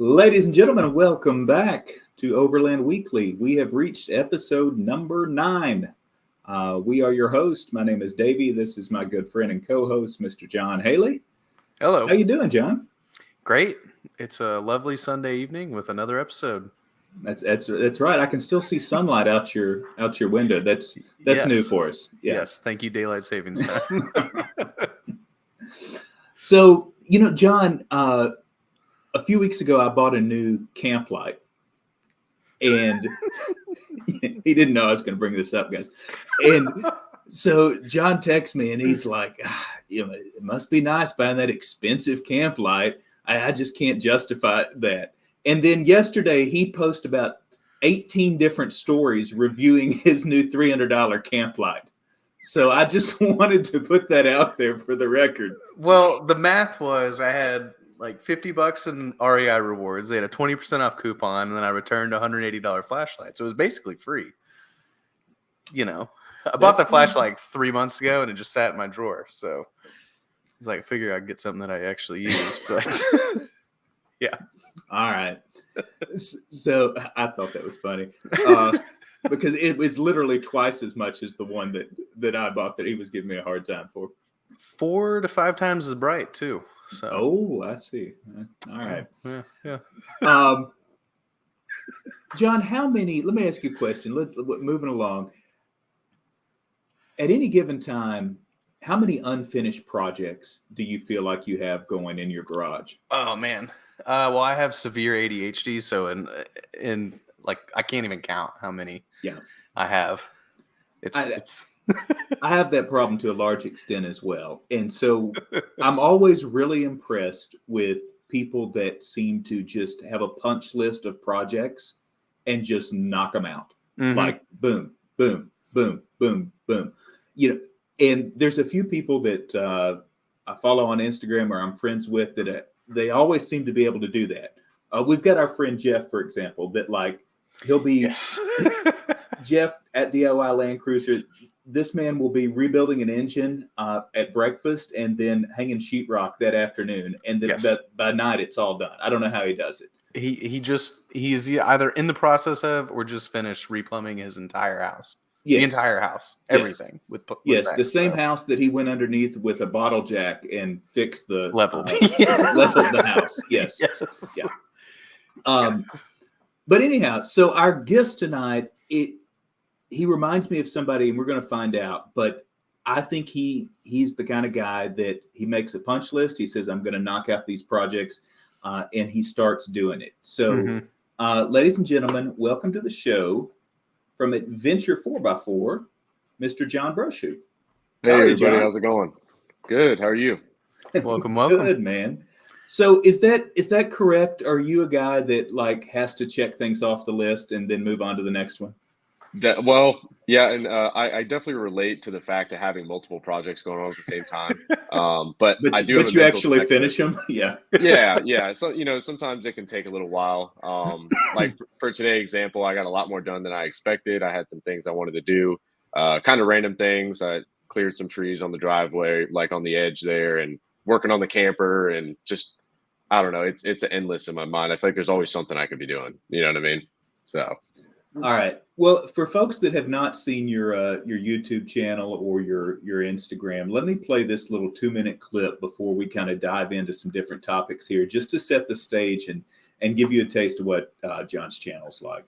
Ladies and gentlemen, welcome back to Overland Weekly. We have reached episode number 9. We are your host. My name is Davey. This is my good friend and co-host, Mr. John Haley. Hello. How you doing, John? Great. It's a lovely Sunday evening with another episode. That's right. I can still see sunlight out your window. That's Yes. new for us. Yeah. Yes. Thank you, Daylight Savings Time. So, John, a few weeks ago, I bought a new camp light, and he didn't know I was going to bring this up, guys. And so John texts me, and he's like, it must be nice buying that expensive camp light. I just can't justify that. And then yesterday, he posted about 18 different stories reviewing his new $300 camp light. So I just wanted to put that out there for the record. Well, the math was I had like $50 in REI rewards. They had a 20% off coupon, and then I returned a $180 flashlight. So it was basically free. I bought the flashlight like 3 months ago, and it just sat in my drawer. So it's like I figured I'd get something that I actually use. But yeah. All right. So I thought that was funny because it was literally twice as much as the one that I bought that he was giving me a hard time for. 4 to 5 times as bright too. So. Oh, I see. All right. Yeah. John, let me ask you a question. Moving along. At any given time, how many unfinished projects do you feel like you have going in your garage? Oh, man. Well, I have severe ADHD, so in I can't even count how many I have. It's I have that problem to a large extent as well. And so I'm always really impressed with people that seem to just have a punch list of projects and just knock them out. Mm-hmm. Like boom, boom, boom, boom, boom. And there's a few people that I follow on Instagram or I'm friends with that they always seem to be able to do that. We've got our friend Jeff, for example, that he'll be yes. Jeff at DIY Land Cruiser. This man will be rebuilding an engine at breakfast and then hanging sheetrock that afternoon. And then by night, it's all done. I don't know how he does it. He is either in the process of or just finished replumbing his entire house. Yes. The entire house, everything. Yes, the same house that he went underneath with a bottle jack and fixed the leveled the house. Yes. Yeah. But anyhow, so our guest tonight, he reminds me of somebody, and we're going to find out. But I think he's the kind of guy that he makes a punch list. He says, "I'm going to knock out these projects," and he starts doing it. So, ladies and gentlemen, welcome to the show. From Adventure 4x4, Mr. John Brochu. Hey, everybody. How's it going? Good. How are you? Welcome. Good, man. So is that correct? Are you a guy that has to check things off the list and then move on to the next one? Well, yeah, and I definitely relate to the fact of having multiple projects going on at the same time. But I do. But you actually finish them, yeah. Yeah. So sometimes it can take a little while. Like for today's example, I got a lot more done than I expected. I had some things I wanted to do, kind of random things. I cleared some trees on the driveway, like on the edge there, and working on the camper, and just I don't know. It's endless in my mind. I feel like there's always something I could be doing. You know what I mean? So. All right. Well, for folks that have not seen your YouTube channel or your Instagram, let me play this little 2-minute clip before we kind of dive into some different topics here, just to set the stage and give you a taste of what John's channel's like.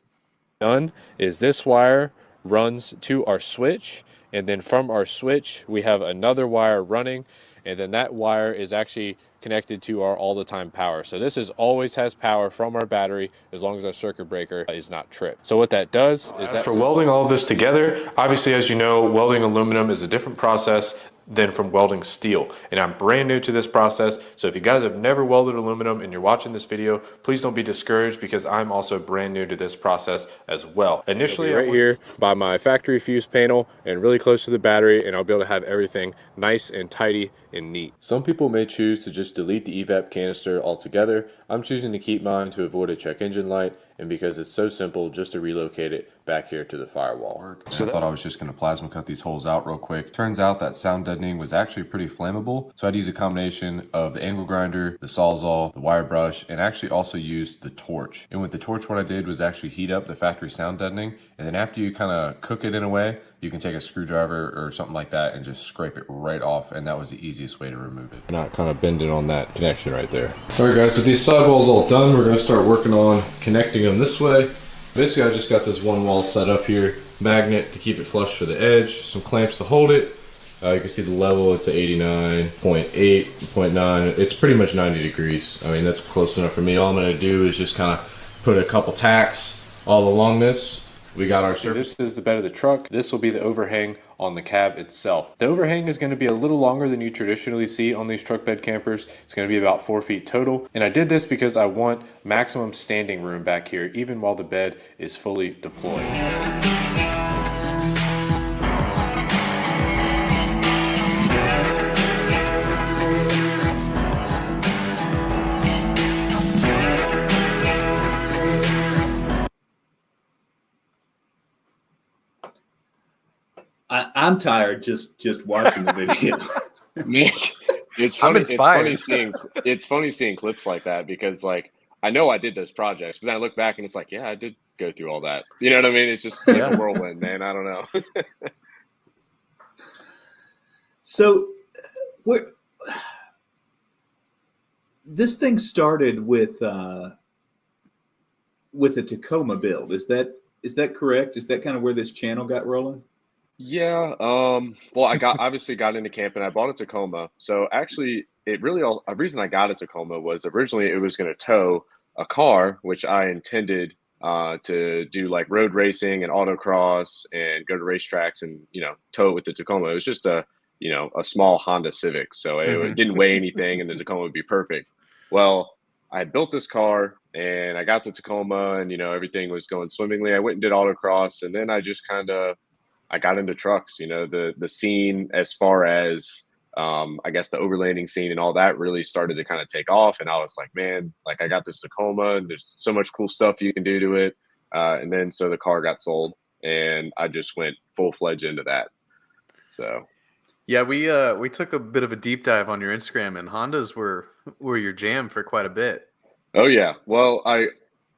Done is this wire runs to our switch, and then from our switch we have another wire running, and then that wire is actually connected to our all-the-time power. So this always has power from our battery as long as our circuit breaker is not tripped. So what that does is for welding all of this together, obviously, as you know, welding aluminum is a different process than from welding steel. And I'm brand new to this process. So if you guys have never welded aluminum and you're watching this video, please don't be discouraged because I'm also brand new to this process as well. Initially, right here by my factory fuse panel and really close to the battery, and I'll be able to have everything nice and tidy and neat. Some people may choose to just delete the evap canister altogether. I'm choosing to keep mine to avoid a check engine light and because it's so simple just to relocate it back here to the firewall. So I thought I was just going to plasma cut these holes out real quick. Turns out that sound deadening was actually pretty flammable, so I'd use a combination of the angle grinder, the Sawzall, the wire brush, and actually also used the torch. And with the torch, what I did was actually heat up the factory sound deadening, and then after you kind of cook it in a way, you can take a screwdriver or something like that and just scrape it right off, and that was the easiest way to remove it. Not kind of bending on that connection right there. All right guys, with these sidewalls all done, we're going to start working on connecting them this way. Basically, I just got this one wall set up here, magnet to keep it flush for the edge, some clamps to hold it. You can see the level, it's at 89.8, 0.9. It's pretty much 90 degrees. I mean, that's close enough for me. All I'm going to do is just kind of put a couple tacks all along this. We got our surface. This is the bed of the truck. This will be the overhang on the cab itself. The overhang is going to be a little longer than you traditionally see on these truck bed campers. It's going to be about 4 feet total. And I did this because I want maximum standing room back here, even while the bed is fully deployed. I'm tired just watching the video. Man, it's funny. I'm inspired. It's funny seeing clips like that because, like, I know I did those projects, but then I look back and it's like, yeah, I did go through all that. You know what I mean? It's just like a whirlwind, man. I don't know. So, this thing started with the Tacoma build. Is that correct? Is that kind of where this channel got rolling? Yeah. Well, I obviously got into camping. I bought a Tacoma. So actually, a reason I got a Tacoma was originally it was going to tow a car, which I intended to do like road racing and autocross and go to racetracks and, tow it with the Tacoma. It was just a small Honda Civic. So it didn't weigh anything and the Tacoma would be perfect. Well, I had built this car and I got the Tacoma and, everything was going swimmingly. I went and did autocross and then I just I got into trucks, the scene as far as, I guess the overlanding scene and all that really started to kind of take off. And I was like, man, like I got this Tacoma and there's so much cool stuff you can do to it. And then, so the car got sold and I just went full-fledged into that. So. Yeah, we took a bit of a deep dive on your Instagram and Hondas were your jam for quite a bit. Oh yeah. Well,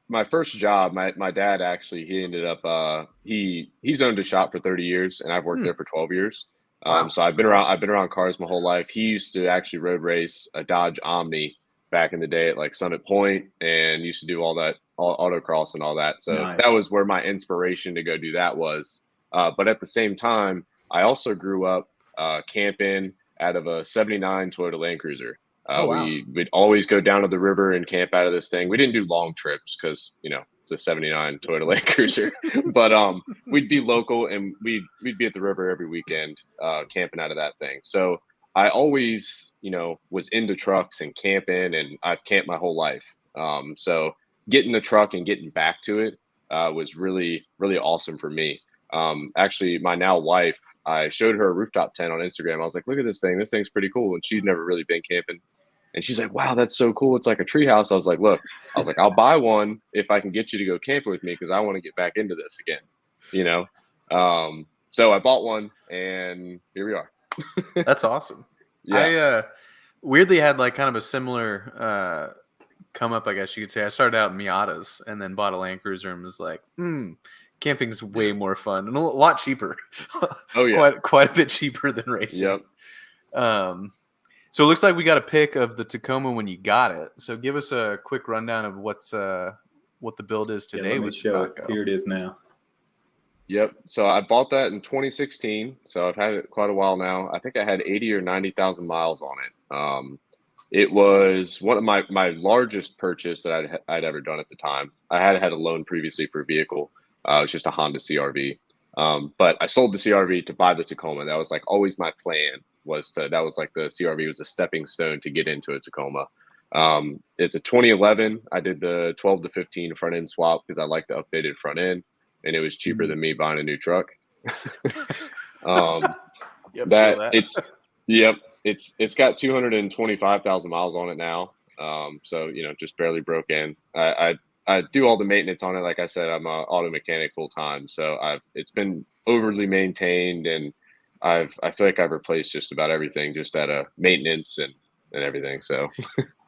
my first job, my dad actually, he ended up, he's owned a shop for 30 years and I've worked there for 12 years. Wow. So I've been around cars my whole life. He used to actually road race a Dodge Omni back in the day at like Summit Point and used to do all autocross and all that. So Nice. That was where my inspiration to go do that was. But at the same time, I also grew up camping out of a 79 Toyota Land Cruiser. Wow. We'd always go down to the river and camp out of this thing. We didn't do long trips because, it's a 79 Toyota Land Cruiser, but we'd be local and we'd be at the river every weekend camping out of that thing. So I always, was into trucks and camping and I've camped my whole life. So getting the truck and getting back to it was really, really awesome for me. Actually, my now wife, I showed her a rooftop tent on Instagram. I was like, look at this thing. This thing's pretty cool. And she'd never really been camping. And she's like, wow, that's so cool. It's like a treehouse. I was like, I'll buy one if I can get you to go camping with me because I want to get back into this again, So I bought one and here we are. That's awesome. Yeah. I weirdly had like kind of a similar come up, I guess you could say. I started out in Miatas and then bought a Land Cruiser and was like, camping's way more fun and a lot cheaper. Oh yeah. Quite a bit cheaper than racing. Yep. So it looks like we got a pic of the Tacoma when you got it. So give us a quick rundown of what the build is today. Let me with show the it. Taco. Here it is now. Yep. So I bought that in 2016. So I've had it quite a while now. I think I had 80 or 90,000 miles on it. It was one of my largest purchase that I'd ever done at the time. I had a loan previously for a vehicle. It was just a Honda CRV. But I sold the CRV to buy the Tacoma. That was like always my plan that was like the CRV was a stepping stone to get into a Tacoma. It's a 2011. I did the 12 to 15 front end swap because I like the updated front end and it was cheaper than me buying a new truck. Yep. Yep. It's got 225,000 miles on it now. So just barely broke in. I do all the maintenance on it. Like I said, I'm a auto mechanic full time, so it's been overly maintained, and I feel like I've replaced just about everything just out of maintenance and everything. So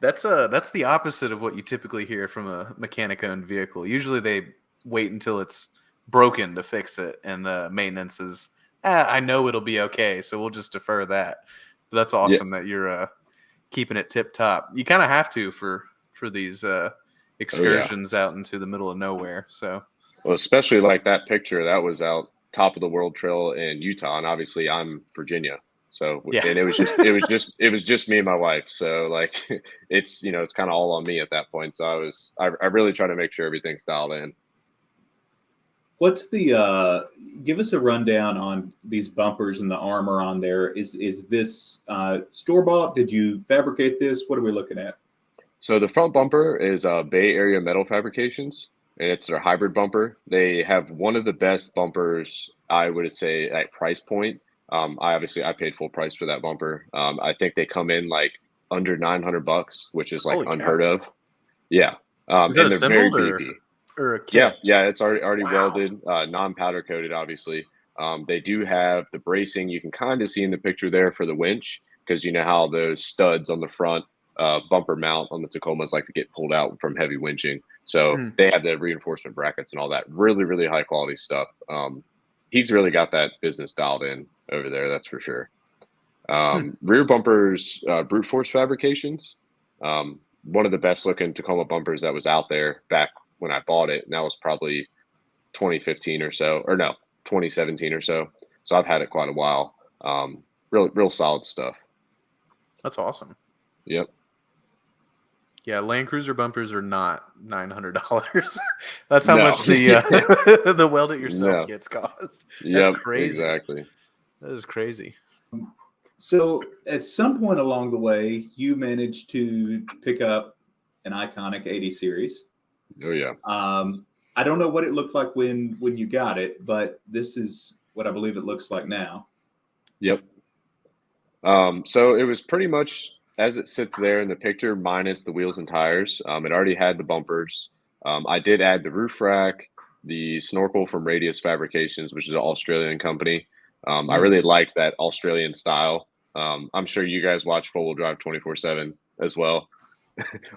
That's the opposite of what you typically hear from a mechanic-owned vehicle. Usually they wait until it's broken to fix it, and maintenance is, I know it'll be okay, so we'll just defer that. So that's awesome that you're keeping it tip top. You kind of have to for these excursions out into the middle of nowhere. So, well, especially like that picture that was out top of the world trail in Utah, and obviously I'm Virginia. So, and it was just me and my wife. So like, it's kind of all on me at that point. So I really try to make sure everything's dialed in. What's the give us a rundown on these bumpers and the armor on there? Is this store-bought? Did you fabricate this? What are we looking at? So the front bumper is Bay Area Metal Fabrications, and it's their hybrid bumper. They have one of the best bumpers, I would say, at price point. I paid full price for that bumper. I think they come in like under $900, which is like unheard of. Yeah. Is that and they're very beefy. Or a kit? Yeah, it's already welded, non-powder coated, obviously. They do have the bracing. You can kind of see in the picture there for the winch, because you know how those studs on the front bumper mount on the Tacomas like to get pulled out from heavy winching. So they have the reinforcement brackets and all that. Really, really high quality stuff. He's really got that business dialed in over there, that's for sure. Rear bumpers, Brute Force Fabrications. One of the best looking Tacoma bumpers that was out there back when I bought it, and that was probably 2015 or so, or no, 2017 or so. So I've had it quite a while. Real solid stuff. That's awesome. Yep. Yeah, Land Cruiser bumpers are not $900. That's how much the the weld it yourself kits cost. That's crazy. Exactly. That is crazy. So at some point along the way, you managed to pick up an iconic 80 series. Oh yeah. I don't know what it looked like when you got it, but this is what I believe it looks like now. Yep. So it was pretty much as it sits there in the picture, minus the wheels and tires. It already had the bumpers. I did add the roof rack, the snorkel from Radius Fabrications, which is an Australian company. I really liked that Australian style. I'm sure you guys watch Four Wheel Drive 24/7 as well.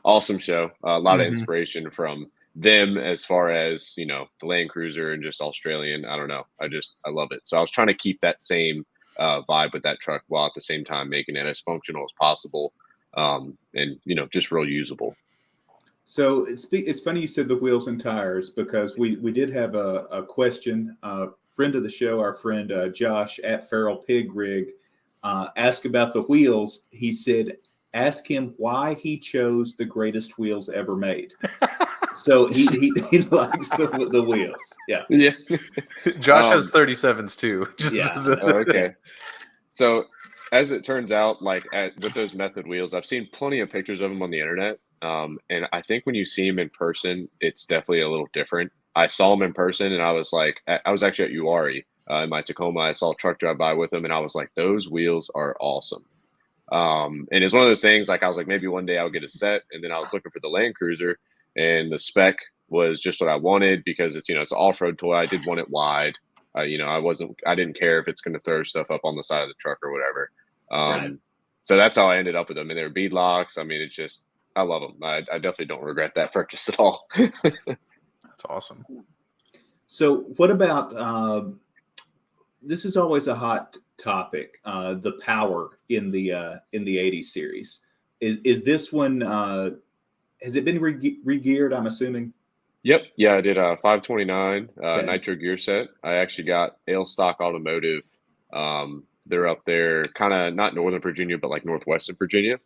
Awesome show. A lot of inspiration from them as far as, the Land Cruiser and just Australian. I don't know. I love it. So I was trying to keep that same vibe with that truck while at the same time making it as functional as possible, and just real usable. So it's funny you said the wheels and tires, because we did have a question. Friend of the show, our friend Josh at Feral Pig Rig, asked about the wheels. He said, ask him why he chose the greatest wheels ever made. So he likes the wheels. Yeah. Josh has 37s too. Okay. So as it turns out, with those method wheels, I've seen plenty of pictures of them on the internet. And I think when you see them in person, it's definitely a little different. I saw them in person, and I was actually at Uwari in my Tacoma. I saw a truck drive by with them, and I was like, those wheels are awesome. And it's one of those things, I was like, maybe one day I'll get a set. And then I was looking for the Land Cruiser, and the spec was just what I wanted, because it's, it's an off-road toy. I did want it wide. I didn't care if it's going to throw stuff up on the side of the truck or whatever. Right. So that's how I ended up with them. And they were bead locks. I mean, it's just, I love them. I definitely don't regret that purchase at all. That's awesome. So what about, this is always a hot topic, the power in the 80 series. Is this one, has it been re-geared, I'm assuming? Yep. Yeah, I did a 529 nitro gear set. I actually got Stock Automotive. They're up there, kind of not Northern Virginia, but like Northwestern Virginia.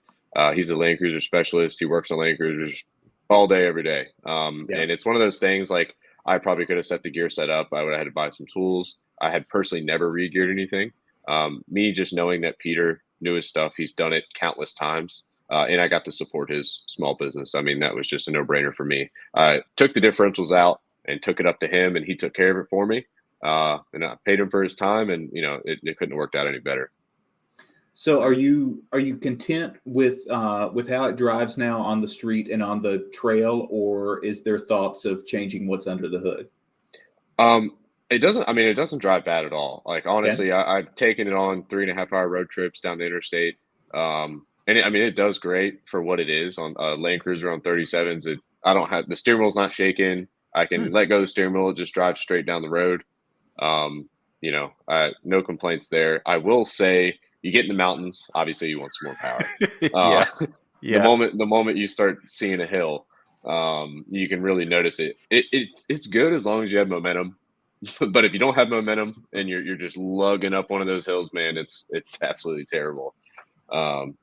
He's a Land Cruiser specialist. He works on Land Cruisers all day, every day. And it's one of those things, I probably could have set the gear set up. I would have had to buy some tools. I had personally never re-geared anything. Me just knowing that Peter knew his stuff, he's done it countless times. And I got to support his small business. I mean, that was just a no-brainer for me. I took the differentials out and took it up to him, and he took care of it for me. And I paid him for his time, and, it couldn't have worked out any better. So are you content with how it drives now on the street and on the trail, or is there thoughts of changing what's under the hood? It doesn't. I mean, it doesn't drive bad at all. Like Yeah. honestly, I've taken it on 3.5 hour road trips down the interstate. And I mean, it does great for what it is on Land Cruiser on 37s. I don't have the steering wheel's not shaking. I can let go of the steering wheel, it just drives straight down the road. No complaints there. I will say, you get in the mountains, obviously you want some more power. Yeah. The moment you start seeing a hill, you can really notice it. It's good as long as you have momentum. But if you don't have momentum and you're just lugging up one of those hills, man, it's absolutely terrible.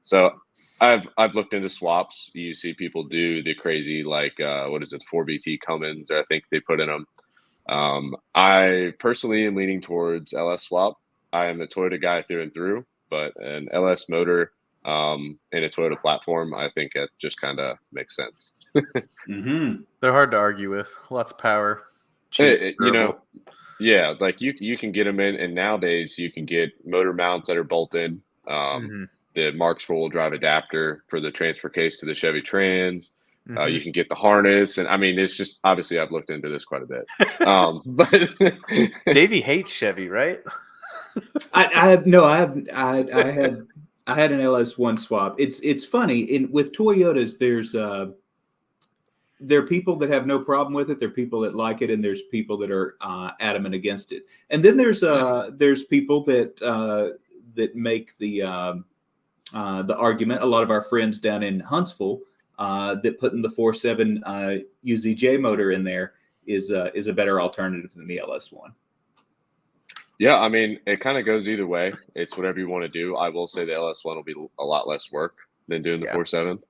So I've looked into swaps. You see people do the crazy, like, what is it, 4BT Cummins, I think they put in them. I personally am leaning towards LS swap. I am a Toyota guy through and through, but an LS motor and a Toyota platform, I think it just kind of makes sense. Mm-hmm. They're hard to argue with. Lots of power. Cheap, yeah, like you can get them in, and nowadays you can get motor mounts that are bolted. The Mark's four-wheel drive adapter for the transfer case to the Chevy Trans. You can get the harness, and I mean, it's just obviously I've looked into this quite a bit. But Davey hates Chevy, right? I had an LS1 swap. It's funny with Toyotas. There are people that have no problem with it. There are people that like it, and there's people that are adamant against it. And then there's people that make the argument. A lot of our friends down in Huntsville that putting the 4.7 UZJ motor in there is a better alternative than the LS1. Yeah, I mean, it kind of goes either way. It's whatever you want to do. I will say the LS1 will be a lot less work than doing the 4.7,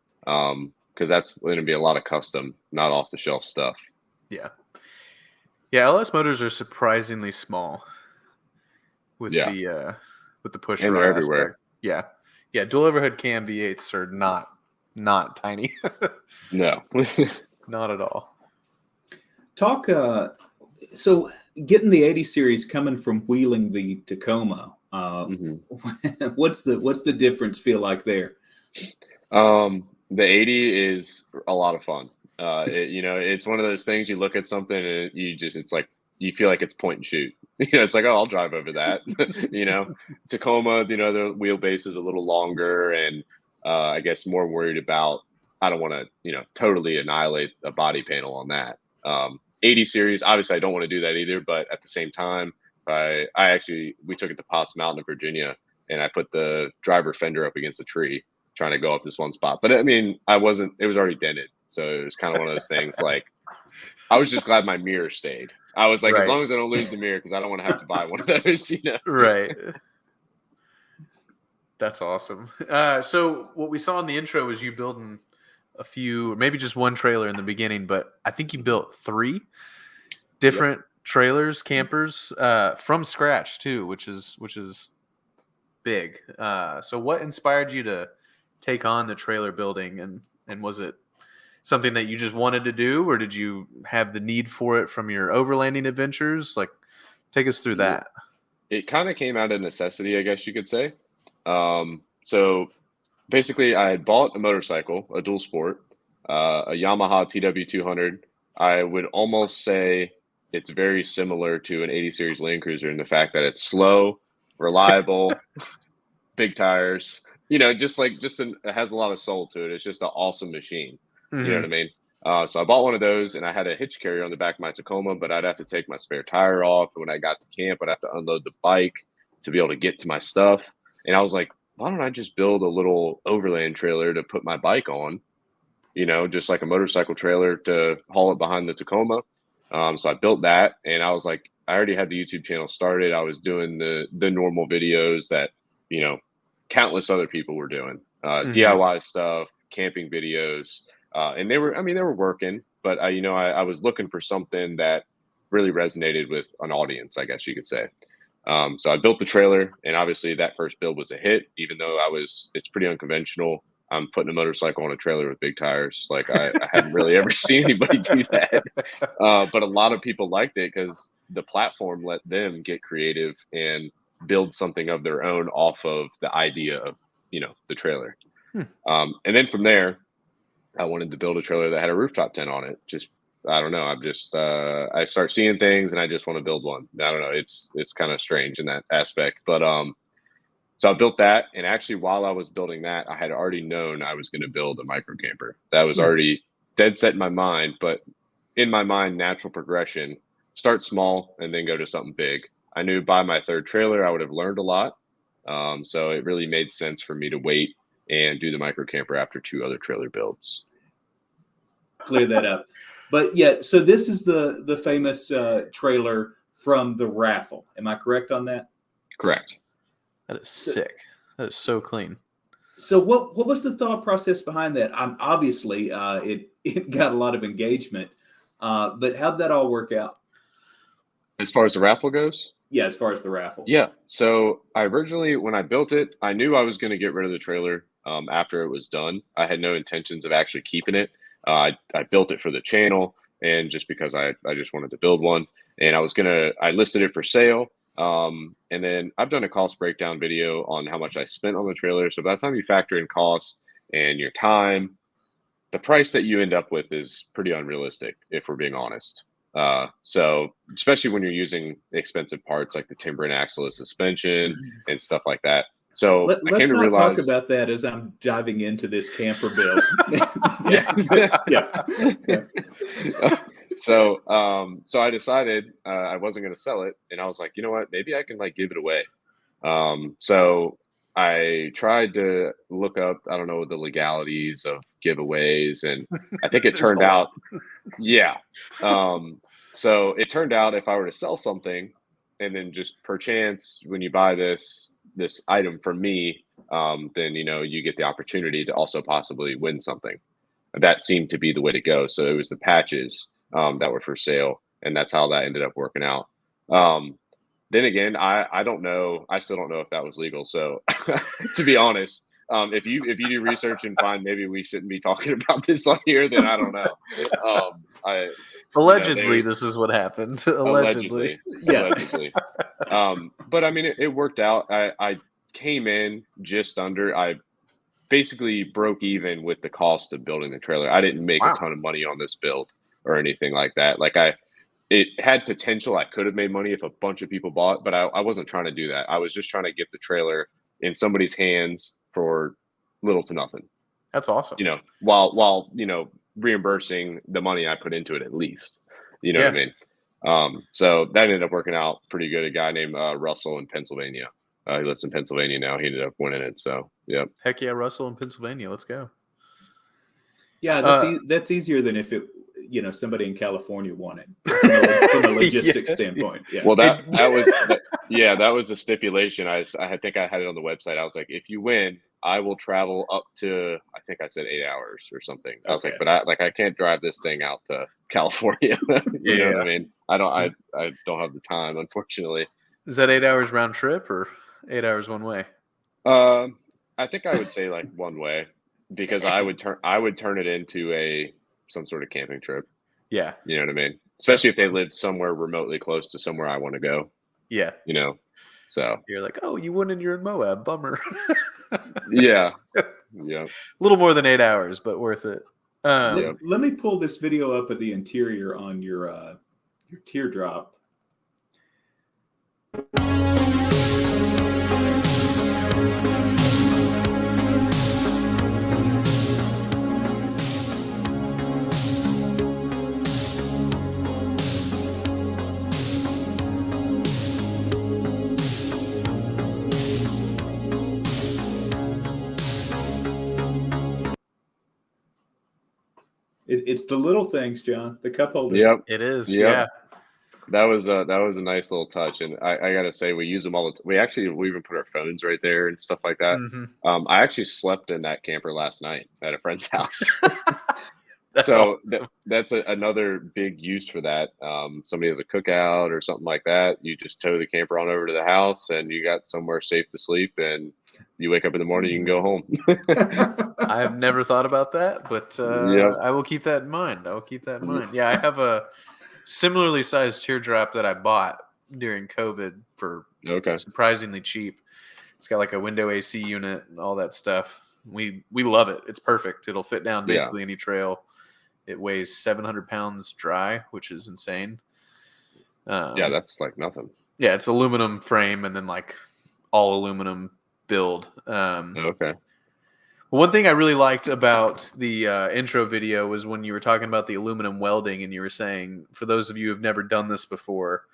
because that's going to be a lot of custom, not off the shelf stuff. Yeah. LS motors are surprisingly small with the push and rod they're everywhere. aspect. Yeah. Dual overhead cam V8s are not tiny. No, not at all. Talk. So getting the 80 series coming from wheeling the Tacoma, what's the difference feel like there? The 80 is a lot of fun. It's one of those things, you look at something and it's like you feel like it's point and shoot. It's like, oh, I'll drive over that. Tacoma, the wheelbase is a little longer, and I guess more worried about, I don't want to totally annihilate a body panel on that. 80 series, obviously I don't want to do that either, but at the same time, we took it to Potts Mountain in Virginia, and I put the driver fender up against a tree trying to go up this one spot. But I mean, it was already dented. So it was kind of one of those things, like, I was just glad my mirror stayed. I was like, as long as I don't lose the mirror, because I don't want to have to buy one of those, Right. That's awesome. So what we saw in the intro was you building a few, or maybe just one trailer in the beginning, but I think you built 3 different trailers, campers, from scratch too, which is big. So what inspired you to take on the trailer building, and was it something that you just wanted to do, or did you have the need for it from your overlanding adventures? Like, take us through that. It kind of came out of necessity, I guess you could say. So basically I had bought a motorcycle, a dual sport, a Yamaha TW200. I would almost say it's very similar to an 80 series Land Cruiser in the fact that it's slow, reliable, big tires, it has a lot of soul to it. It's just an awesome machine. You know what I mean? So I bought one of those, and I had a hitch carrier on the back of my Tacoma, but I'd have to take my spare tire off. And when I got to camp, I'd have to unload the bike to be able to get to my stuff. And I was like, why don't I just build a little overland trailer to put my bike on, just like a motorcycle trailer to haul it behind the Tacoma. So I built that, and I was like, I already had the YouTube channel started. I was doing the normal videos that, countless other people were doing, DIY stuff, camping videos. And they were working, but I was looking for something that really resonated with an audience, I guess you could say. So I built the trailer, and obviously that first build was a hit, even though it's pretty unconventional. I'm putting a motorcycle on a trailer with big tires. Like I hadn't really ever seen anybody do that. But a lot of people liked it because the platform let them get creative and build something of their own off of the idea of, the trailer. And then from there, I wanted to build a trailer that had a rooftop tent on it. Just, I don't know. I'm just, I start seeing things and I just want to build one. I don't know. It's kind of strange in that aspect, but, so I built that. And actually, while I was building that, I had already known I was going to build a micro camper. That was already dead set in my mind, but in my mind, natural progression, start small and then go to something big. I knew by my third trailer, I would have learned a lot. So it really made sense for me to wait and do the micro camper after 2 other trailer builds. Clear that up. But yeah, so this is the famous trailer from the raffle. Am I correct on that? Correct. That is sick. That is so clean. So what was the thought process behind that? Obviously, it got a lot of engagement, but how'd that all work out? As far as the raffle goes? Yeah, as far as the raffle. Yeah. So I originally, when I built it, I knew I was going to get rid of the trailer after it was done. I had no intentions of actually keeping it. I built it for the channel and just because I just wanted to build one. And I listed it for sale. And then I've done a cost breakdown video on how much I spent on the trailer. So by the time you factor in cost and your time, the price that you end up with is pretty unrealistic, if we're being honest. So especially when you're using expensive parts like the timber and axle suspension and stuff like that. So let's not talk about that as I'm diving into this camper build. Yeah. So I decided I wasn't going to sell it, and I was like, you know what, maybe I can give it away. So I tried to look up, I don't know, the legalities of giveaways, and I think it turned out, yeah. So it turned out if I were to sell something, and then just perchance when you buy this item from me, then you get the opportunity to also possibly win something. That seemed to be the way to go. So it was the patches that were for sale, and that's how that ended up working out. Then again, I don't know. I still don't know if that was legal. So to be honest, if you do research and find maybe we shouldn't be talking about this on here, then I don't know. Allegedly, this is what happened. Allegedly. Allegedly. But I mean, it worked out. I came in just under. I basically broke even with the cost of building the trailer. I didn't make a ton of money on this build or anything like that. It had potential. I could have made money if a bunch of people bought, but I wasn't trying to do that. I was just trying to get the trailer in somebody's hands for little to nothing. That's awesome. While reimbursing the money I put into it at least. You know what I mean? So that ended up working out pretty good. A guy named Russell in Pennsylvania. He lives in Pennsylvania now. He ended up winning it. So yeah. Heck yeah, Russell in Pennsylvania. Let's go. Yeah, that's easier than if it somebody in California won it from a logistics standpoint. Yeah. Well, that was the stipulation. I think I had it on the website. I was like, if you win, I will travel up to, I think I said 8 hours or something. I was like, but I can't drive this thing out to California. You know what I mean? I don't have the time, unfortunately. Is that 8 hours round trip or 8 hours one way? I think I would say one way, because I would turn it into some sort of camping trip. Yeah. You know what I mean? Especially if they lived somewhere remotely close to somewhere I want to go. Yeah. So you're like, oh, you won and you're in Moab. Bummer. Yeah. Yeah. A little more than 8 hours, but worth it. Let me pull this video up of the interior on your teardrop. It's the little things, John. The cup holders. Yep. It is. Yep. Yeah. That was a nice little touch, and I gotta say we use them all the time. We even put our phones right there and stuff like that. Mm-hmm. I actually slept in that camper last night at a friend's house. That's so awesome. that's another big use for that. Somebody has a cookout or something like that. You just tow the camper on over to the house, and you got somewhere safe to sleep. And you wake up in the morning, you can go home. I have never thought about that, but I will keep that in mind. Yeah, I have a similarly sized teardrop that I bought during COVID for Okay. surprisingly cheap. It's got like a window AC unit and all that stuff. We love it. It's perfect. It'll fit down basically any trail. It weighs 700 pounds dry, which is insane. Yeah, that's like nothing. Yeah, it's aluminum frame and then like all aluminum build. Okay. One thing I really liked about the intro video was when you were talking about the aluminum welding, and you were saying, for those of you who have never done this before,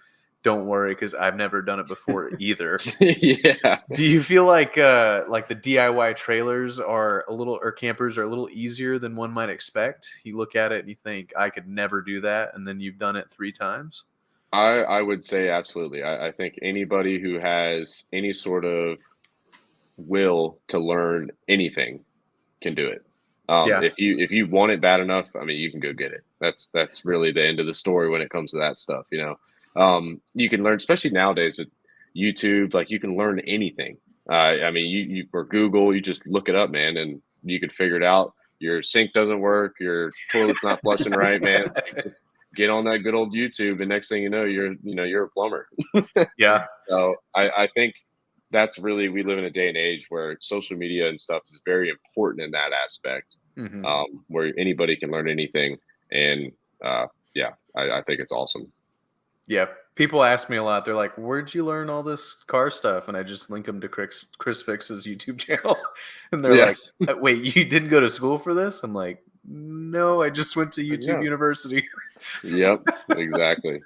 don't worry, because I've never done it before either. Yeah. Do you feel like the DIY trailers or campers are a little easier than one might expect? You look at it and you think, I could never do that, and then you've done it 3 times? I would say absolutely. I think anybody who has any sort of will to learn anything can do it. Yeah. If you want it bad enough, I mean, you can go get it. That's really the end of the story when it comes to that stuff. You know, you can learn, especially nowadays with YouTube. Like you can learn anything. I mean, you or Google, you just look it up, man, and you can figure it out. Your sink doesn't work, your toilet's not flushing right, man. Just get on that good old YouTube, and next thing you know, you're a plumber. Yeah. So I think that's really, we live in a day and age where social media and stuff is very important in that aspect, where anybody can learn anything. And yeah, I think it's awesome. Yeah. People ask me a lot. They're like, where'd you learn all this car stuff? And I just link them to Chris Fix's YouTube channel. And they're like, wait, you didn't go to school for this? I'm like, no, I just went to YouTube University. Yep, exactly.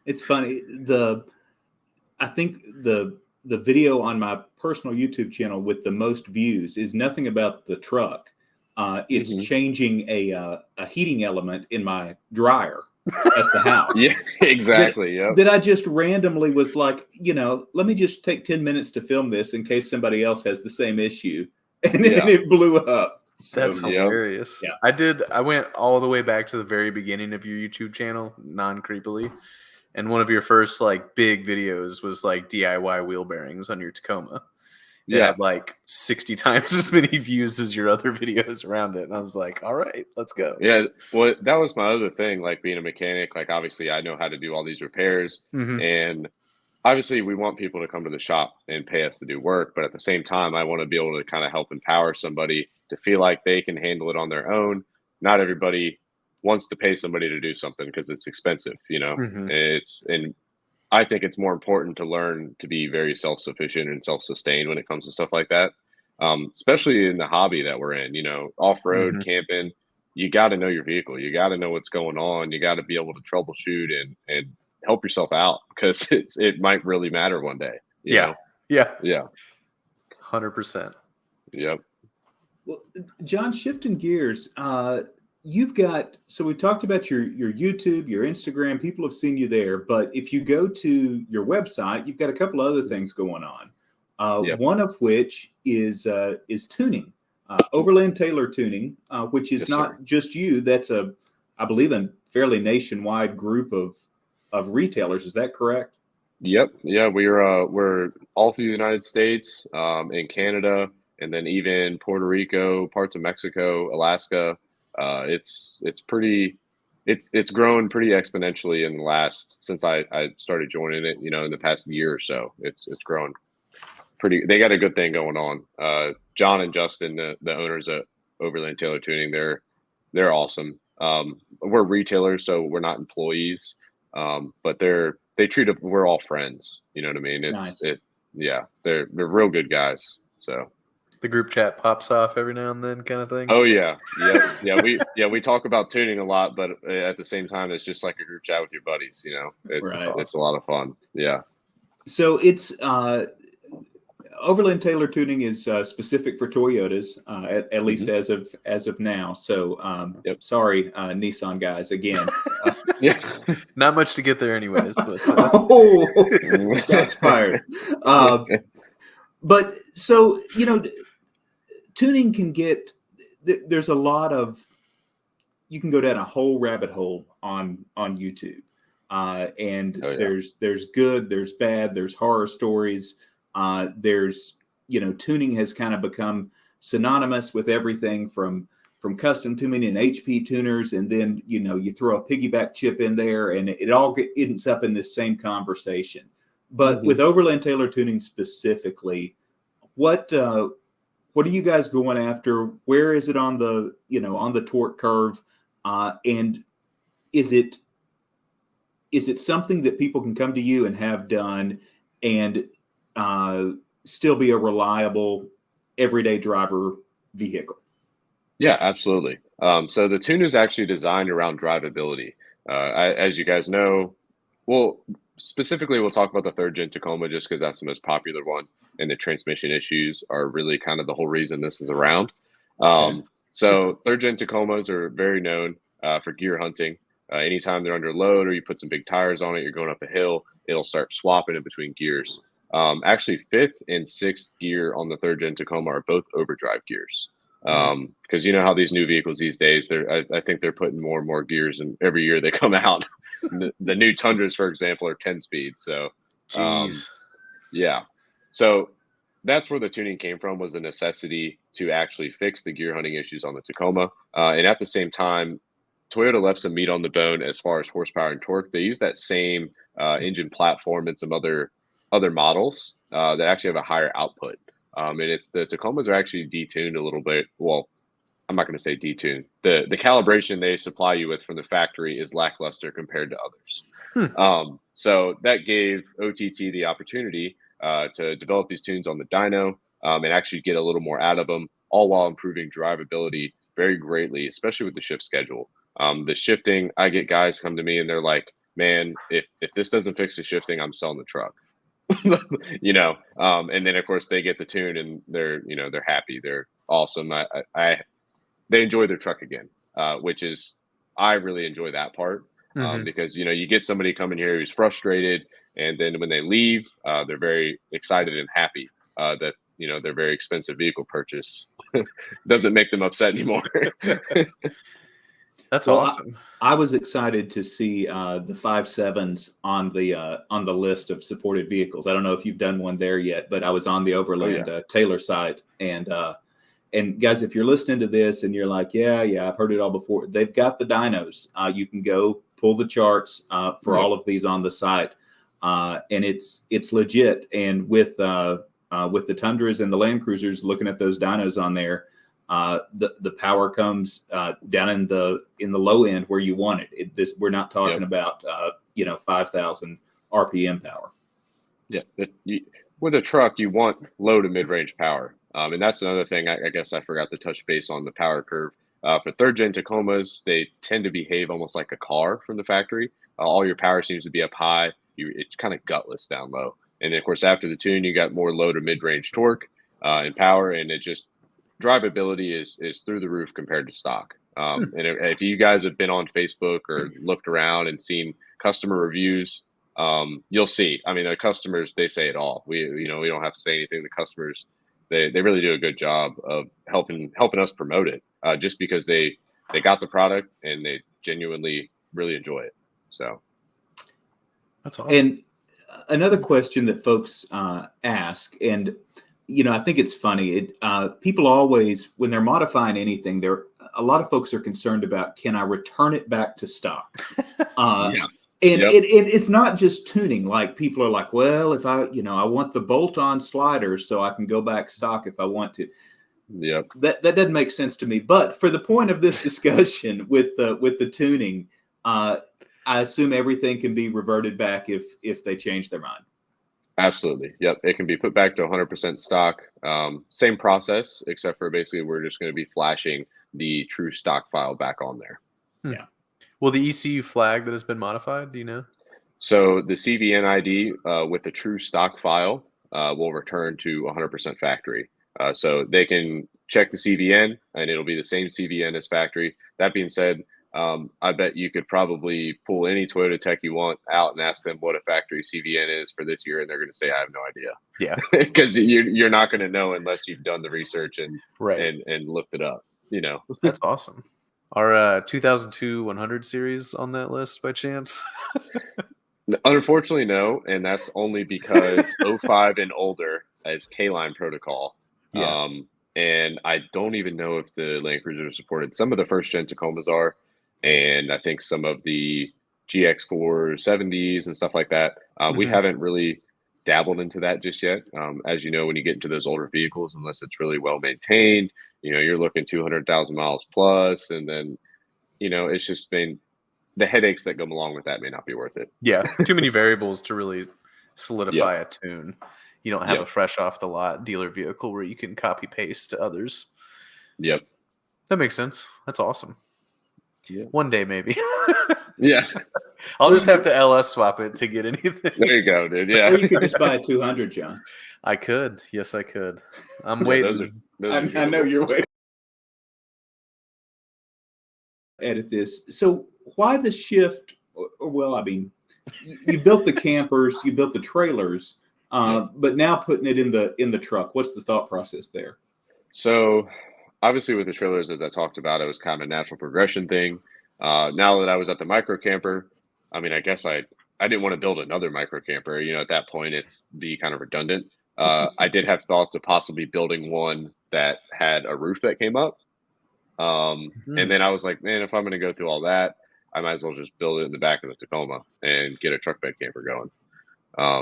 It's funny. I think the video on my personal YouTube channel with the most views is nothing about the truck. It's changing a heating element in my dryer at the house. Yeah, exactly. That I just randomly was like, let me just take 10 minutes to film this in case somebody else has the same issue. And it blew up. So, that's hilarious. Yeah. I went all the way back to the very beginning of your YouTube channel, non-creepily. And one of your first like big videos was like DIY wheel bearings on your Tacoma. It had like 60 times as many views as your other videos around it. And I was like, all right, let's go. Yeah. Well, that was my other thing, like being a mechanic. Like obviously I know how to do all these repairs, and obviously we want people to come to the shop and pay us to do work. But at the same time, I want to be able to kind of help empower somebody to feel like they can handle it on their own. Not everybody wants to pay somebody to do something because it's expensive, and I think it's more important to learn to be very self-sufficient and self-sustained when it comes to stuff like that. Especially in the hobby that we're in, off-road camping, you got to know your vehicle. You got to know what's going on. You got to be able to troubleshoot and help yourself out because it might really matter one day. You know? Yeah. 100%. Yep. Well, John, shifting gears, so we talked about your YouTube, your Instagram. People have seen you there, but if you go to your website, you've got a couple other things going on. One of which is tuning, Overland Taylor Tuning, which is not just you. That's I believe, a fairly nationwide group of retailers. Is that correct? Yep. Yeah, we're all through the United States, in Canada, and then even Puerto Rico, parts of Mexico, Alaska. It's grown pretty exponentially in the last, since I started joining it, in the past year or so. It's grown they got a good thing going on. John and Justin, the owners at Overland Taylor Tuning, they're awesome. We're retailers, so we're not employees. But we're all friends. You know what I mean? Nice. They're real good guys. So the group chat pops off every now and then, kind of thing. Oh yeah. We talk about tuning a lot, but at the same time, it's just like a group chat with your buddies. It's a lot of fun. Yeah. So it's Overland Taylor Tuning is specific for Toyotas, at least as of now. So sorry, Nissan guys, again. Not much to get there anyways. But, shots fired. But so, tuning can get, there's a lot of, you can go down a whole rabbit hole on YouTube. There's good, there's bad, there's horror stories. There's, tuning has kind of become synonymous with everything from custom tuning and HP tuners, and then you throw a piggyback chip in there, and it all ends up in this same conversation. But with Overland Taylor Tuning specifically, what are you guys going after? Where is it on the on the torque curve, and is it something that people can come to you and have done and still be a reliable everyday driver vehicle? Yeah, absolutely. So the tune is actually designed around drivability. As you guys know, well, specifically, we'll talk about the 3rd gen Tacoma just because that's the most popular one, and the transmission issues are really kind of the whole reason this is around. So 3rd gen Tacomas are very known for gear hunting. Anytime they're under load or you put some big tires on it, you're going up a hill, it'll start swapping in between gears. Actually, 5th and 6th gear on the 3rd gen Tacoma are both overdrive gears. Because you know how these new vehicles these days, I think they're putting more and more gears, and every year they come out. The new Tundras, for example, are 10-speed. So, yeah. So that's where the tuning came from, was a necessity to actually fix the gear hunting issues on the Tacoma. And at the same time, Toyota left some meat on the bone as far as horsepower and torque. They use that same engine platform and some other models that actually have a higher output. And it's the Tacomas are actually detuned a little bit. Well, I'm not going to say detuned. The calibration they supply you with from the factory is lackluster compared to others. So that gave OTT the opportunity to develop these tunes on the dyno and actually get a little more out of them, all while improving drivability very greatly, especially with the shift schedule. The shifting, I get guys come to me and they're like, man, if this doesn't fix the shifting, I'm selling the truck. And then of course they get the tune and they're happy, they're awesome. They enjoy their truck again, which is, I really enjoy that part because you get somebody coming here who's frustrated, and then when they leave, they're very excited and happy that their very expensive vehicle purchase doesn't make them upset anymore. That's awesome. I was excited to see the 5.7s on the list of supported vehicles. I don't know if you've done one there yet, but I was on the Overland Taylor site, and guys, if you're listening to this and you're like, yeah, I've heard it all before, they've got the dynos. You can go pull the charts for all of these on the site, and it's legit. And with the Tundras and the Land Cruisers, looking at those dynos on there, the power comes down in the low end where you want it. We're not talking about 5,000 RPM power. Yeah, with a truck, you want low to mid range power, and that's another thing. I guess I forgot to touch base on the power curve. For 3rd gen Tacomas, they tend to behave almost like a car from the factory. All your power seems to be up high. It's kind of gutless down low, and then, of course, after the tune, you got more low to mid range torque and power, and it just drivability is through the roof compared to stock. And if you guys have been on Facebook or looked around and seen customer reviews, you'll see. I mean, the customers, they say it all. We don't have to say anything. The customers, they really do a good job of helping us promote it, just because they got the product and they genuinely really enjoy it. So that's awesome. And another question that folks ask, and I think it's funny. People always, when they're modifying anything, a lot of folks are concerned about, can I return it back to stock? It's not just tuning. Like, people are like, well, if I want the bolt-on slider so I can go back stock if I want to. Yep. That doesn't make sense to me. But for the point of this discussion with the tuning, I assume everything can be reverted back if they change their mind. Absolutely. Yep. It can be put back to 100% stock. Same process, except for basically we're just going to be flashing the true stock file back on there. Yeah. Will the ECU flag that has been modified, do you know? So the CVN ID with the true stock file will return to 100% factory. So they can check the CVN and it'll be the same CVN as factory. That being said, I bet you could probably pull any Toyota tech you want out and ask them what a factory CVN is for this year, and they're going to say, I have no idea. Yeah. Because you're not going to know unless you've done the research and looked it up. That's awesome. Are 2002 100 series on that list by chance? Unfortunately, no. And that's only because 05 and older is K-Line protocol. Yeah. and I don't even know if the Land Cruiser is supported. Some of the first gen Tacomas are, and I think some of the GX470s and stuff like that. We Mhm. haven't really dabbled into that just yet. As you know, when you get into those older vehicles, unless it's really well maintained, you're looking 200,000 miles plus, and then it's just been the headaches that go along with that may not be worth it. Yeah, too many variables to really Yep. solidify a tune. You don't have a Yep. fresh off the lot dealer vehicle where you can copy paste to others. Yep. That makes sense. That's awesome. Yeah. One day, maybe. Yeah. I'll just have to LS swap it to get anything. There you go, dude. Yeah. Or you could just buy a 200, John. I could. Yes, I could. I'm Yeah, waiting. those I are know doable. you're waiting. Edit this. So why the shift? Well, I mean, you built the campers, you built the trailers, but now putting it in the truck. What's the thought process there? So obviously with the trailers, as I talked about, it was kind of a natural progression thing. Now that I was at the micro camper, I mean, I guess I didn't want to build another micro camper. At that point, it's be kind of redundant. I did have thoughts of possibly building one that had a roof that came up. And then I was like, man, if I'm going to go through all that, I might as well just build it in the back of the Tacoma and get a truck bed camper going.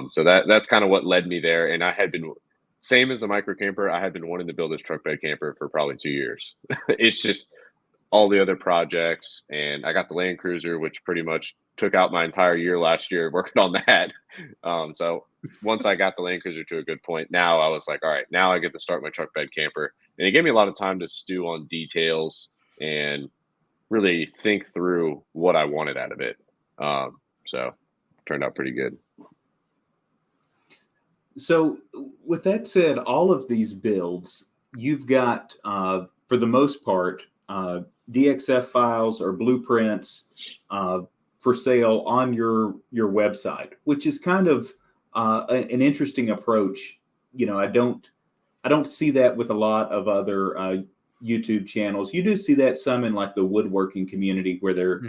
So that's kind of what led me there. And I had been, same as the micro camper, I had been wanting to build this truck bed camper for probably 2 years. It's just all the other projects, and I got the Land Cruiser, which pretty much took out my entire year last year working on that. So once I got the Land Cruiser to a good point, now I was like, all right, now I get to start my truck bed camper. And it gave me a lot of time to stew on details and really think through what I wanted out of it. So turned out pretty good. So with that said, all of these builds, you've got, for the most part, DXF files or blueprints for sale on your website, which is kind of an interesting approach. I don't see that with a lot of other YouTube channels. You do see that some in like the woodworking community where they're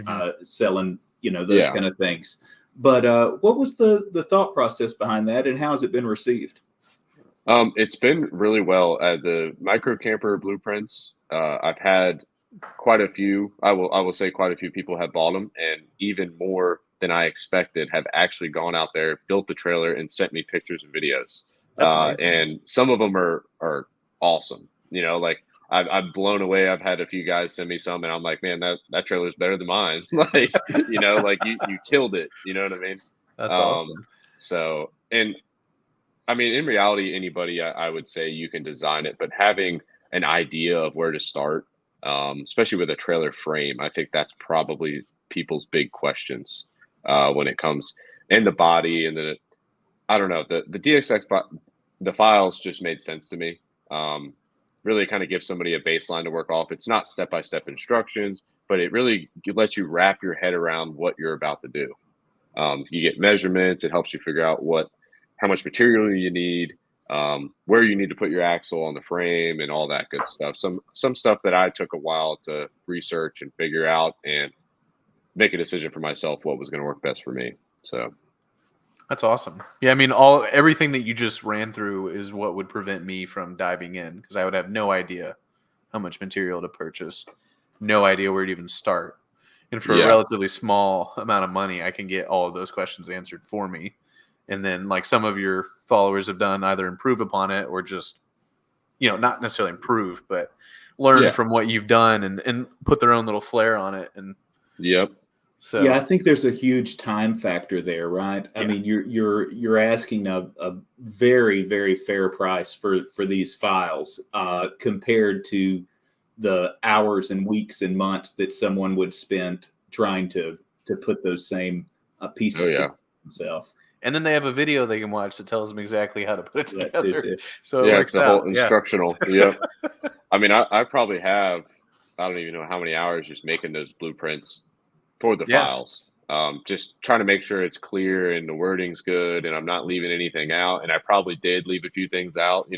selling, those kind of things. But what was the thought process behind that, and how has it been received? It's been really well. The micro camper blueprints, I've had quite a few. I will say quite a few people have bought them, and even more than I expected have actually gone out there, built the trailer, and sent me pictures and videos. That's amazing. And some of them are awesome. Like I'm blown away. I've had a few guys send me some, and I'm like, man, that trailer's better than mine. Like, like you killed it. You know what I mean? That's awesome. So, and I mean, in reality, anybody, I would say you can design it, but having an idea of where to start, especially with a trailer frame, I think that's probably people's big questions when it comes in the body and I don't know, the DXX, the files just made sense to me. Really kind of give somebody a baseline to work off. It's not step-by-step instructions, but it really lets you wrap your head around what you're about to do. You get measurements. It helps you figure out how much material you need, where you need to put your axle on the frame, and all that good stuff. Some stuff that I took a while to research and figure out and make a decision for myself what was going to work best for me. So that's awesome. Yeah, I mean, everything that you just ran through is what would prevent me from diving in, because I would have no idea how much material to purchase, no idea where to even start. And for a relatively small amount of money, I can get all of those questions answered for me. And then, like some of your followers have done, either improve upon it or just, not necessarily improve, but learn from what you've done and put their own little flair on it. And so yeah, I think there's a huge time factor there, right? I mean, you're asking a very, very fair price for these files compared to the hours and weeks and months that someone would spend trying to put those same pieces together themselves. And then they have a video they can watch that tells them exactly how to put it together. So it's the whole instructional. Yep. I mean, I probably have, I don't even know how many hours just making those blueprints for the files. Just trying to make sure it's clear and the wording's good and I'm not leaving anything out. And I probably did leave a few things out,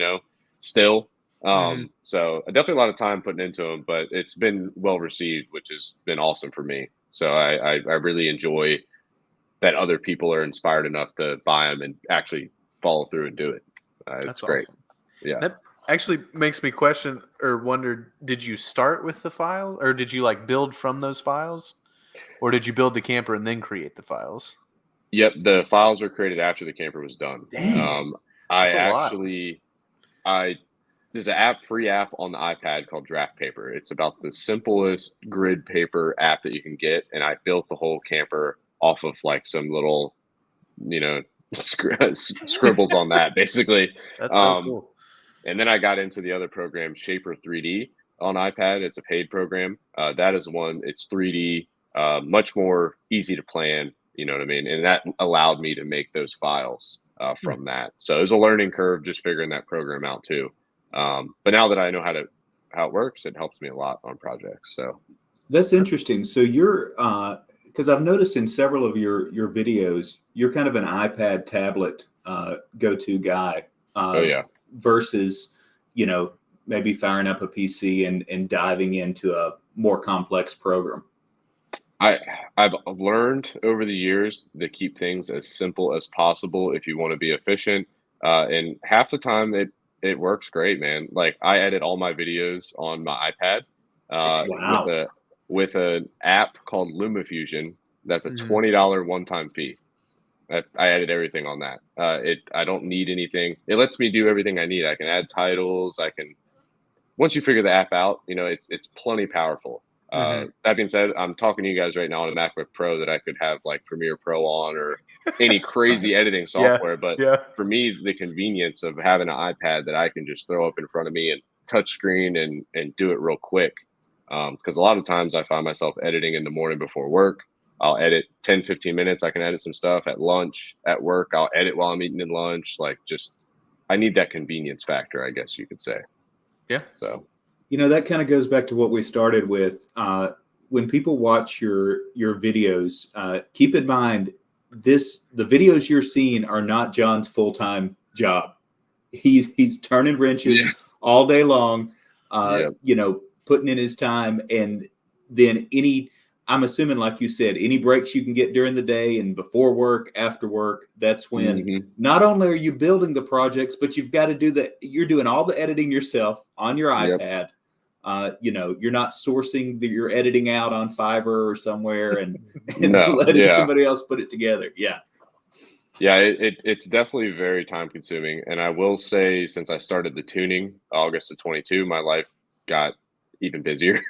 still. So definitely a lot of time putting into them, but it's been well received, which has been awesome for me. So I really enjoy that other people are inspired enough to buy them and actually follow through and do it. It's great. Awesome. Yeah. actually makes me question or wonder, did you start with the file, or did you like build from those files, or did you build the camper and then create the files? Yep, the files were created after the camper was done. Dang. I That's a lot. actually, there's an free app on the iPad called Draft Paper. It's about the simplest grid paper app that you can get, and I built the whole camper off of like some little, scribbles on that, basically. That's so cool. And then I got into the other program, Shaper 3D on iPad. It's a paid program. That is one. It's 3D, much more easy to plan. You know what I mean? And that allowed me to make those files from that. So it was a learning curve just figuring that program out too. But now that I know how it works, it helps me a lot on projects. So that's interesting. So you're because I've noticed in several of your videos, you're kind of an iPad tablet go-to guy. oh yeah. Versus, maybe firing up a PC and diving into a more complex program. I've learned over the years to keep things as simple as possible if you want to be efficient. And half the time it works great, man. Like I edit all my videos on my iPad Wow. with an app called LumaFusion. That's a $20 one-time fee. I edit everything on that. I don't need anything. It lets me do everything I need. I can add titles. Once you figure the app out, it's plenty powerful. That being said, I'm talking to you guys right now on a MacBook Pro that I could have like Premiere Pro on or any crazy editing software. But for me, the convenience of having an iPad that I can just throw up in front of me and touch screen and do it real quick. Because a lot of times I find myself editing in the morning before work. I'll edit 10, 15 minutes. I can edit some stuff at lunch, at work. I'll edit while I'm eating in lunch. I need that convenience factor, I guess you could say. Yeah. So. That kind of goes back to what we started with. When people watch your videos, keep in mind the videos you're seeing are not John's full-time job. He's turning wrenches all day long, putting in his time, and then I'm assuming, like you said, any breaks you can get during the day and before work, after work, that's when not only are you building the projects, but you've got to you're doing all the editing yourself on your iPad. You're not sourcing your editing out on Fiverr or somewhere and letting somebody else put it together. Yeah. Yeah, it's definitely very time consuming. And I will say, since I started the tuning August of 22, my life got even busier.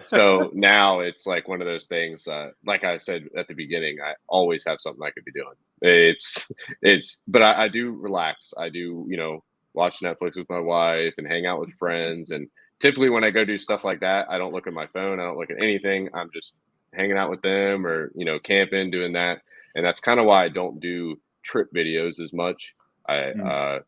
So now it's like one of those things, like I said at the beginning, I always have something I could be doing. But I do relax. I do, watch Netflix with my wife and hang out with friends. And typically when I go do stuff like that, I don't look at my phone. I don't look at anything. I'm just hanging out with them or, camping, doing that. And that's kind of why I don't do trip videos as much. They're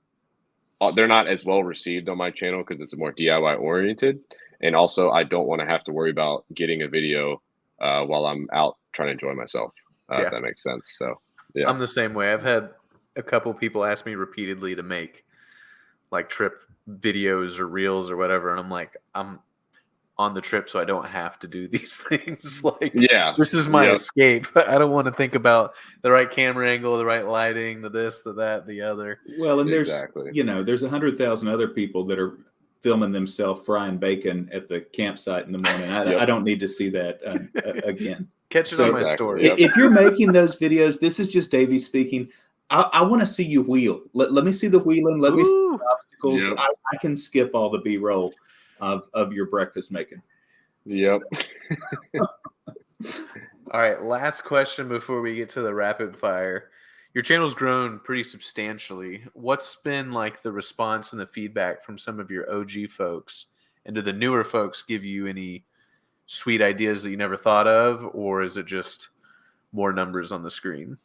not as well received on my channel because it's more DIY oriented. And also, I don't want to have to worry about getting a video while I'm out trying to enjoy myself, if that makes sense. So, yeah. I'm the same way. I've had a couple people ask me repeatedly to make like trip videos or reels or whatever. And I'm like, I'm on the trip, so I don't have to do these things. This is my escape. I don't want to think about the right camera angle, the right lighting, the this, the that, the other. Well, and there's 100,000 other people that are filming themselves frying bacon at the campsite in the morning. I don't need to see that again. Catch it on my story. If you're making those videos, this is just Davey speaking. I want to see you wheel. Let me see the wheeling. Let me see the obstacles. Yep. I can skip all the B-roll of your breakfast making. Yep. All right. Last question before we get to the rapid fire. Your channel's grown pretty substantially. What's been like the response and the feedback from some of your OG folks? And do the newer folks give you any sweet ideas that you never thought of? Or is it just more numbers on the screen?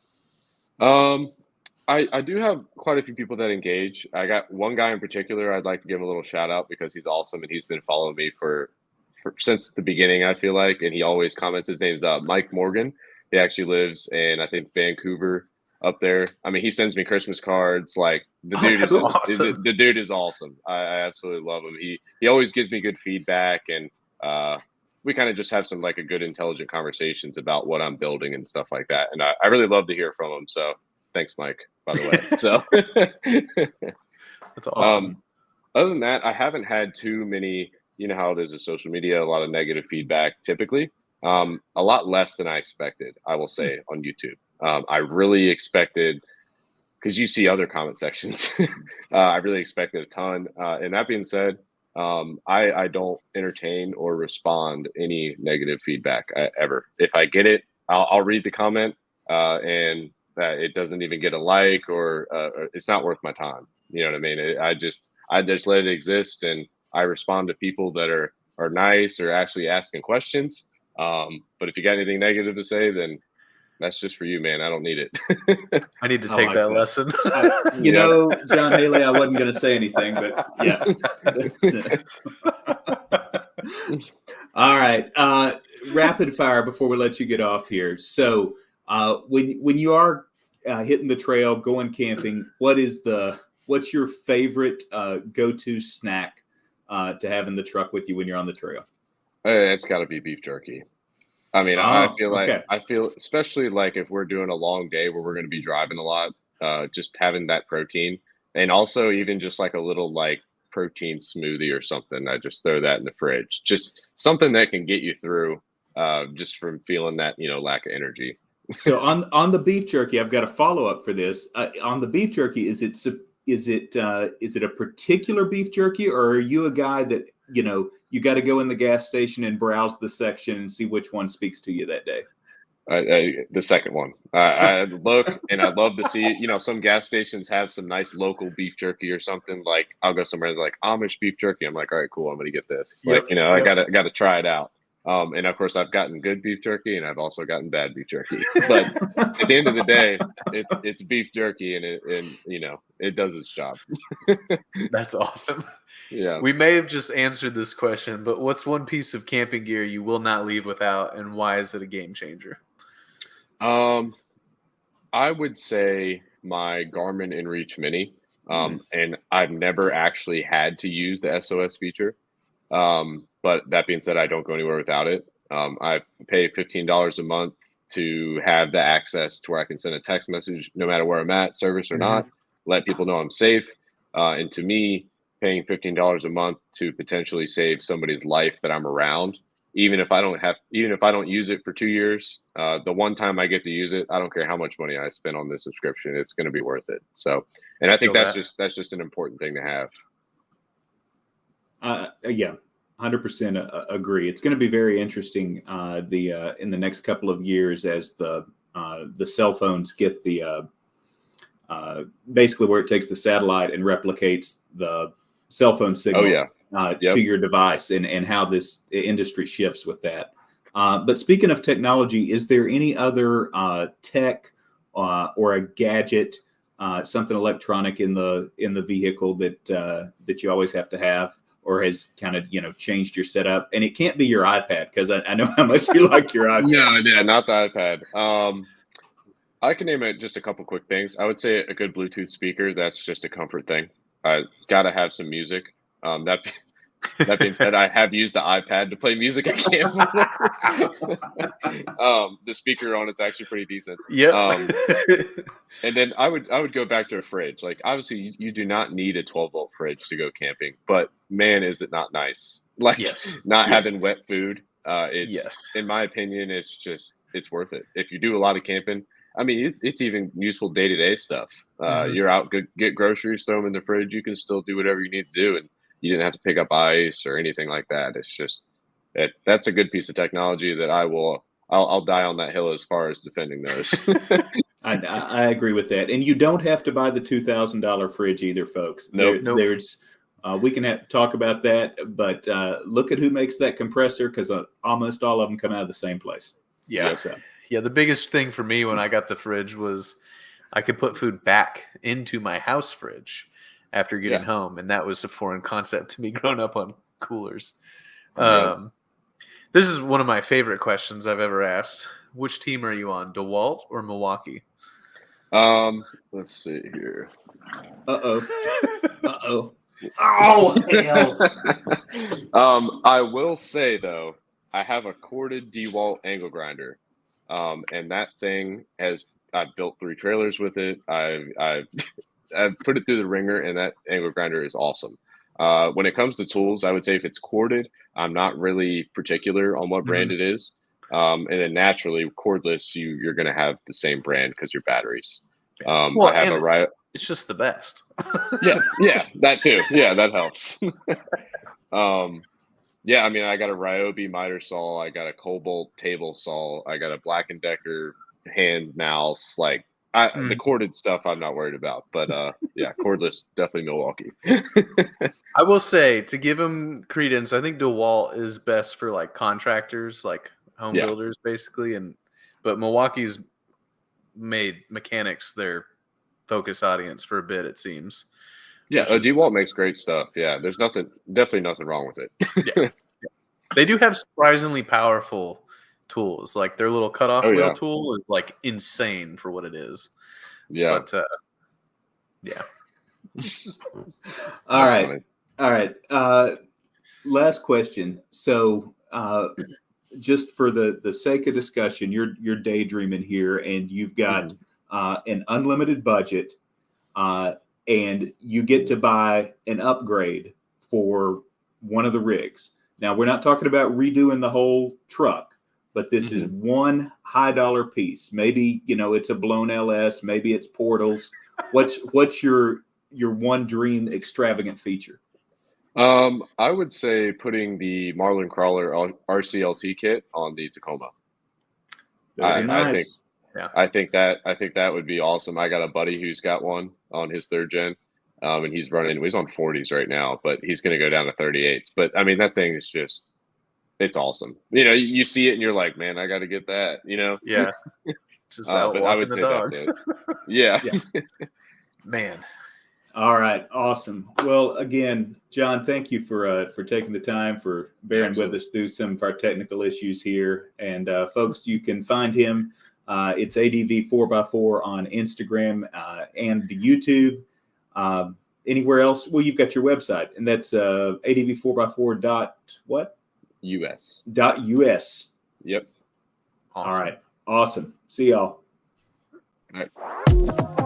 I do have quite a few people that engage. I got one guy in particular I'd like to give him a little shout out because he's awesome and he's been following me for since the beginning, I feel like, and he always comments. His name's Mike Morgan. He actually lives in, I think, Vancouver up there. I mean, he sends me Christmas cards. Like the dude is awesome. I absolutely love him. He always gives me good feedback, and we kind of just have some like a good, intelligent conversations about what I'm building and stuff like that. And I really love to hear from him. So thanks, Mike, by the way. So that's awesome. Other than that, I haven't had too many, you know how it is with social media, a lot of negative feedback typically. A lot less than I expected, I will say, on YouTube. I really expected, because you see other comment sections, I really expected a ton. And that being said, I don't entertain or respond any negative feedback ever. If I get it, I'll read the comment, and it doesn't even get a like, or it's not worth my time. You know what I mean? I just let it exist, and I respond to people that are nice or actually asking questions. But if you got anything negative to say, then that's just for you, man. I don't need it. I need to I take like that that. lesson. You know, John Haley, I wasn't going to say anything, but yeah. All right. Rapid fire before we let you get off here. So when you are hitting the trail, going camping, what's your favorite go-to snack to have in the truck with you when you're on the trail? It's got to be beef jerky. I mean, I feel okay. especially like if we're doing a long day where we're going to be driving a lot, just having that protein, and also even just like a little like protein smoothie or something. I just throw that in the fridge, just something that can get you through, just from feeling that, lack of energy. So on the beef jerky, I've got a follow up for this. On the beef jerky, is it a particular beef jerky, or are you a guy that you got to go in the gas station and browse the section and see which one speaks to you that day? The second one. I look and I'd love to see, some gas stations have some nice local beef jerky or something. Like I'll go somewhere like Amish beef jerky. I'm like, all right, cool. I'm going to get this. Yep, I gotta try it out. And of course I've gotten good beef jerky and I've also gotten bad beef jerky, but at the end of the day, it's beef jerky, and it does its job. That's awesome. Yeah. We may have just answered this question, but what's one piece of camping gear you will not leave without, and why is it a game changer? I would say my Garmin InReach Mini, and I've never actually had to use the SOS feature. But that being said, I don't go anywhere without it. I pay $15 a month to have the access to where I can send a text message no matter where I'm at, service or not, let people know I'm safe. And to me, paying $15 a month to potentially save somebody's life that I'm around, even if I don't use it for 2 years, the one time I get to use it, I don't care how much money I spend on this subscription, it's going to be worth it. So, and I think that's just an important thing to have. Yeah, 100% agree. It's going to be very interesting in the next couple of years as the cell phones get the basically where it takes the satellite and replicates the cell phone signal to your device, and how this industry shifts with that. But speaking of technology, is there any other tech or a gadget, something electronic in the vehicle that you always have to have, or has kind of changed your setup? And it can't be your iPad, because I know how much you like your iPad. No, yeah, not the iPad. I can name it just a couple quick things. I would say a good Bluetooth speaker. That's just a comfort thing. Got to have some music. That being said, I have used the iPad to play music at camp. The speaker on it's actually pretty decent. Yeah. And then I would go back to a fridge. Like obviously you do not need a 12-volt fridge to go camping, but man, is it not nice? Like having wet food. In my opinion, it's worth it. If you do a lot of camping, I mean, it's even useful day-to-day stuff. You're out, get groceries, throw them in the fridge. You can still do whatever you need to do, and you didn't have to pick up ice or anything like that. It's just that's a good piece of technology that I'll die on that hill as far as defending those. I agree with that, and you don't have to buy the $2,000 fridge either, folks. Nope. There's we can talk about that, but look at who makes that compressor, because almost all of them come out of the same place. Yeah. Yeah, the biggest thing for me when I got the fridge was I could put food back into my house fridge after getting home, and that was a foreign concept to me growing up on coolers. This is one of my favorite questions I've ever asked. Which team are you on, DeWalt or Milwaukee? Let's see here. Uh-oh. Oh, hell. I will say, though, I have a corded DeWalt angle grinder. And that thing I've built 3 trailers with it. I've put it through the ringer, and that angle grinder is awesome. When it comes to tools, I would say if it's corded, I'm not really particular on what brand it is. And then naturally, cordless, you're going to have the same brand because your batteries. Well, I have and a Ryo. it's just the best. Yeah, that too. Yeah, that helps. Yeah, I mean, I got a Ryobi miter saw, I got a Cobalt table saw, I got a Black & Decker hand mouse. Like the corded stuff, I'm not worried about. But yeah, cordless, definitely Milwaukee. I will say, to give him credence, I think DeWalt is best for like contractors, like home builders, basically. But Milwaukee's made mechanics their focus audience for a bit, it seems. Yeah, DeWalt makes great stuff. Yeah, there's definitely nothing wrong with it. Yeah. They do have surprisingly powerful tools. Like their little cutoff wheel tool is like insane for what it is. Yeah. But yeah. All right. Last question. So just for the sake of discussion, you're daydreaming here, and you've got an unlimited budget, and you get to buy an upgrade for one of the rigs. Now, we're not talking about redoing the whole truck, but this is one high dollar piece. Maybe, it's a blown LS, maybe it's portals. What's your one dream extravagant feature? I would say putting the Marlin Crawler RCLT kit on the Tacoma. Nice. I think that would be awesome. I got a buddy who's got one on his 3rd gen, and he's on 40s right now, but he's going to go down to 38s. But I mean, that thing is just, it's awesome. You see it and you're like, man, I got to get that. Yeah. Just out but I would walking say the dog. that's it. Yeah. Man. All right, awesome. Well, again, John, thank you for taking the time, for bearing with us through some of our technical issues here. And folks, you can find him. It's ADV 4x4 on Instagram and YouTube. Anywhere else? Well, you've got your website, and that's ADV4x4 dot what? US. .us. Yep. Awesome. All right. Awesome. See y'all. All right.